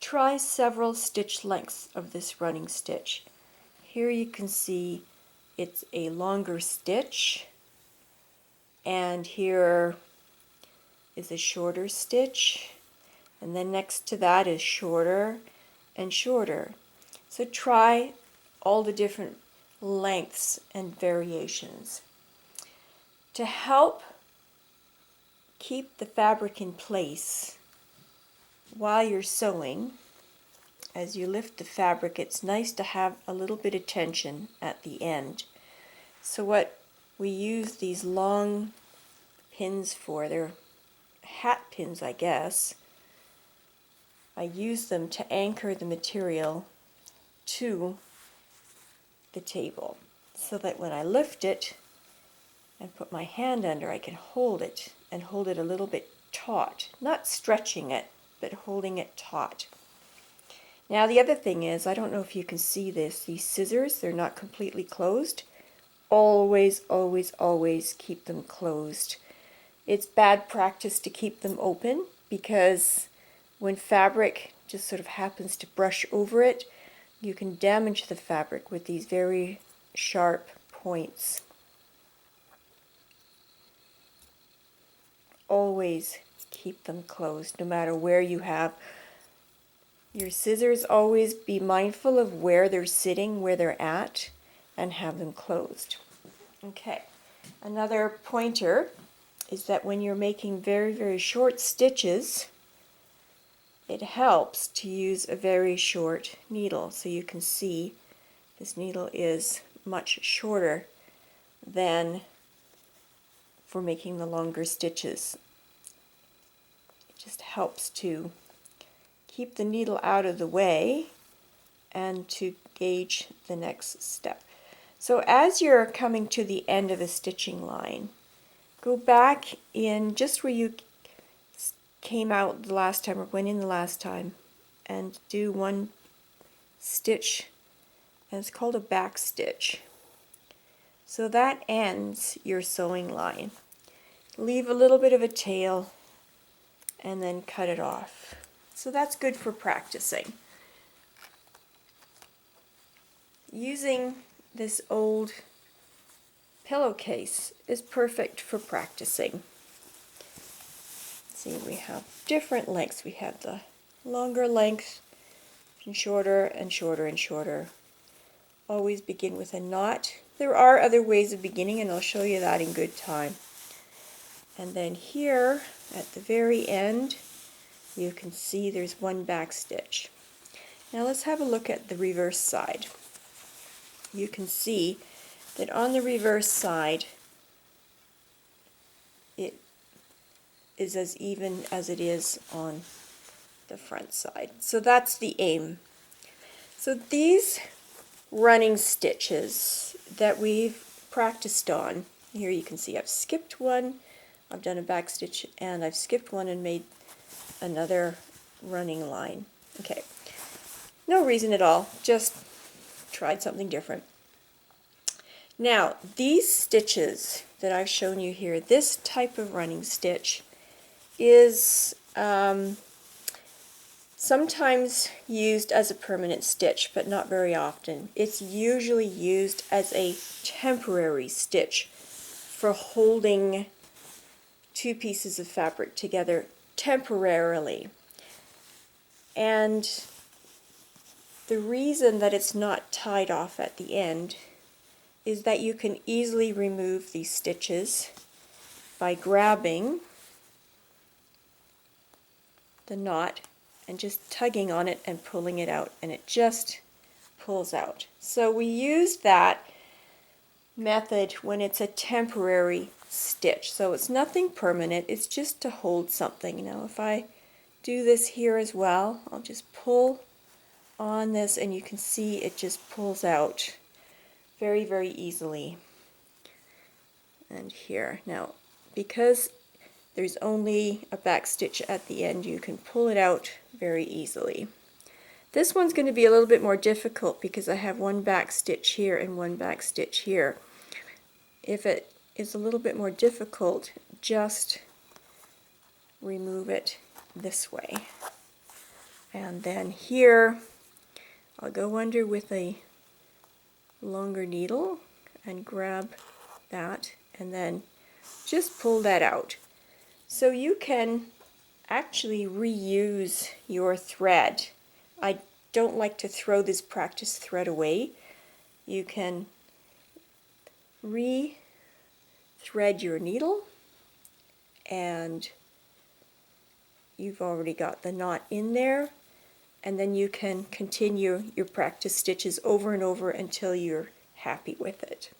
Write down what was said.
try several stitch lengths of this running stitch. Here you can see it's a longer stitch, and here is a shorter stitch, and then next to that is shorter and shorter. So try all the different lengths and variations. To help keep the fabric in place while you're sewing, as you lift the fabric, it's nice to have a little bit of tension at the end. So what we use these long pins for, they're hat pins, I guess. I use them to anchor the material to the table so that when I lift it and put my hand under, I can hold it and hold it a little bit taut, not stretching it, but holding it taut. Now the other thing is, I don't know if you can see this, these scissors, they're not completely closed. Always, always, always keep them closed. It's bad practice to keep them open because when fabric just sort of happens to brush over it, you can damage the fabric with these very sharp points. Always keep them closed, no matter where you have your scissors. Always be mindful of where they're sitting, where they're at, and have them closed. Okay, another pointer is that when you're making very, very short stitches, it helps to use a very short needle. So you can see this needle is much shorter than for making the longer stitches. It just helps to keep the needle out of the way and to gauge the next step. So as you're coming to the end of a stitching line, go back in just where you came out the last time or went in the last time and do one stitch, and it's called a back stitch. So that ends your sewing line. Leave a little bit of a tail and then cut it off. So that's good for practicing. Using this old pillowcase is perfect for practicing. See, we have different lengths. We have the longer length and shorter and shorter and shorter. Always begin with a knot. There are other ways of beginning, and I'll show you that in good time. And then here at the very end, you can see there's one back stitch. Now let's have a look at the reverse side. You can see that on the reverse side it is as even as it is on the front side. So that's the aim. So these running stitches that we've practiced on, here you can see I've skipped one, I've done a back stitch, and I've skipped one and made another running line. Okay, no reason at all, just tried something different. Now these stitches that I've shown you here, this type of running stitch is sometimes used as a permanent stitch, but not very often. It's usually used as a temporary stitch for holding two pieces of fabric together temporarily. And the reason that it's not tied off at the end is that you can easily remove these stitches by grabbing the knot and just tugging on it and pulling it out, and it just pulls out. So we use that method when it's a temporary stitch. So it's nothing permanent, it's just to hold something. Now if I do this here as well, I'll just pull on this and you can see it just pulls out very, very easily. And here, now because there's only a back stitch at the end, you can pull it out very easily. This one's going to be a little bit more difficult because I have one back stitch here and one back stitch here. If it is a little bit more difficult, just remove it this way. And then here I'll go under with a longer needle and grab that and then just pull that out. So you can actually reuse your thread. I don't like to throw this practice thread away. You can re-thread your needle, and you've already got the knot in there, and then you can continue your practice stitches over and over until you're happy with it.